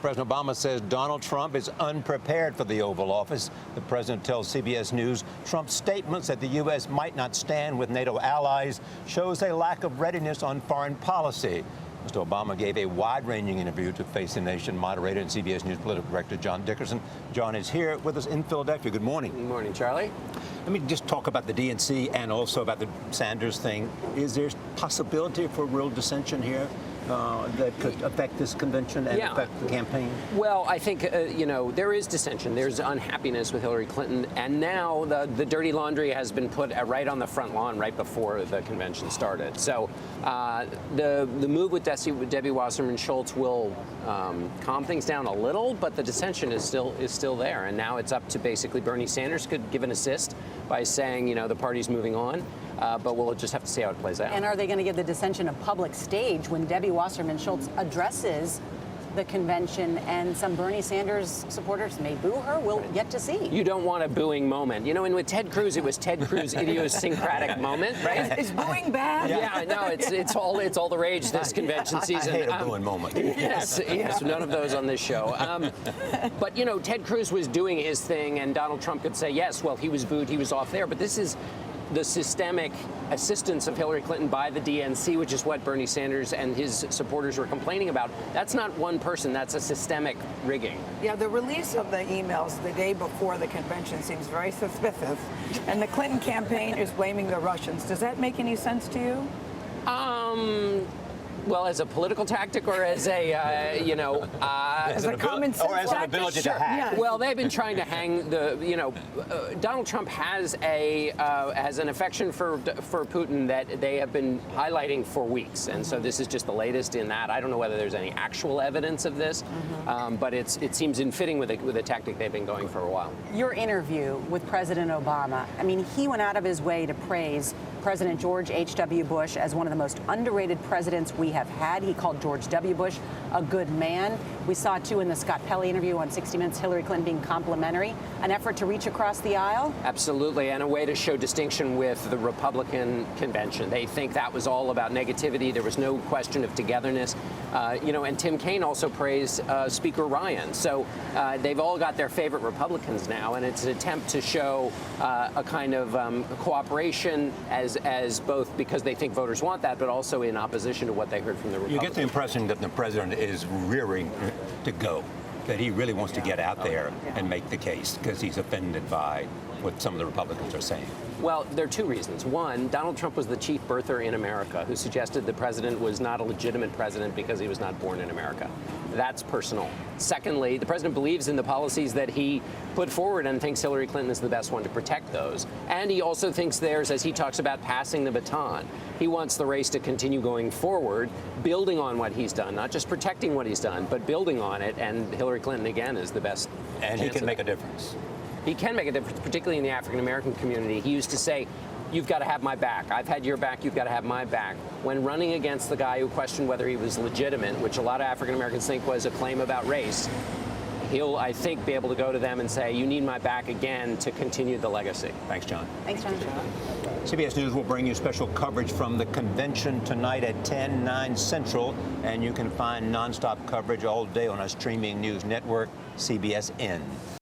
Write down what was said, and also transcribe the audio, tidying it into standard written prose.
President Obama says Donald Trump is unprepared for the Oval Office. The president tells CBS News Trump's statements that the U.S. might not stand with NATO allies shows a lack of readiness on foreign policy. Mr. Obama gave a wide-ranging interview to Face the Nation moderator and CBS News political director John Dickerson. John is here with us in Philadelphia. Good morning. Good morning, Charlie. Let me just talk about the DNC and also about the Sanders thing. Is there possibility for real dissension here that could affect this convention and affect the campaign? Well, I think, there is dissension. There's unhappiness with Hillary Clinton. And now the dirty laundry has been put right on the front lawn right before the convention started. So the move with Debbie Wasserman Schultz will calm things down a little, but the dissension is still there. And now it's up to basically Bernie Sanders could give an assist by saying, the party's moving on. But we'll just have to see how it plays out. And are they going to give the dissension a public stage when Debbie Wasserman Schultz addresses the convention and some Bernie Sanders supporters may boo her? We'll get to see. You don't want a booing moment. And with Ted Cruz, it was Ted Cruz' idiosyncratic moment, right? Is booing bad? Yeah, no, it's all the rage this convention season. I hate a booing moment. Yes, none of those on this show. But, Ted Cruz was doing his thing, and Donald Trump could say, yes, well, he was booed, he was off there. But this is the systemic assistance of Hillary Clinton by the DNC, which is what Bernie Sanders and his supporters were complaining about. That's not one person. That's a systemic rigging. Yeah, the release of the emails the day before the convention seems very suspicious. And the Clinton campaign is blaming the Russians. Does that make any sense to you? Well, as a political tactic or as a, as a common sense or as an ability to hack. Yeah. Well, they've been trying to hang Donald Trump has an affection for Putin that they have been highlighting for weeks, and so this is just the latest in that. I don't know whether there's any actual evidence of this, but it seems in fitting with a tactic they've been going for a while. Your interview with President Obama, he went out of his way to praise President George H.W. Bush as one of the most underrated presidents we have had. He called George W. Bush a good man. We saw, too, in the Scott Pelley interview on 60 Minutes, Hillary Clinton being complimentary, an effort to reach across the aisle. Absolutely, and a way to show distinction with the Republican convention. They think that was all about negativity. There was no question of togetherness. And Tim Kaine also praised Speaker Ryan. So they've all got their favorite Republicans now, and it's an attempt to show a kind of cooperation as both because they think voters want that, but also in opposition to what they heard from the Republicans. You get the impression that the president is rearing to go, that he really wants to get out there and make the case because he's offended by what some of the Republicans are saying. Well, there are two reasons. One, Donald Trump was the chief birther in America who suggested the president was not a legitimate president because he was not born in America. That's personal. Secondly, the president believes in the policies that he put forward and thinks Hillary Clinton is the best one to protect those. And he also thinks there's, as he talks about, passing the baton. He wants the race to continue going forward, building on what he's done, not just protecting what he's done, but building on it. And Hillary Clinton, again, is the best. And he can make a difference. He can make a difference, particularly in the African-American community. He used to say, you've got to have my back. I've had your back. You've got to have my back. When running against the guy who questioned whether he was legitimate, which a lot of African-Americans think was a claim about race, he'll, I think, be able to go to them and say, you need my back again to continue the legacy. Thanks, John. Thanks, John. CBS News will bring you special coverage from the convention tonight at 10/9 Central, and you can find nonstop coverage all day on our streaming news network, CBSN.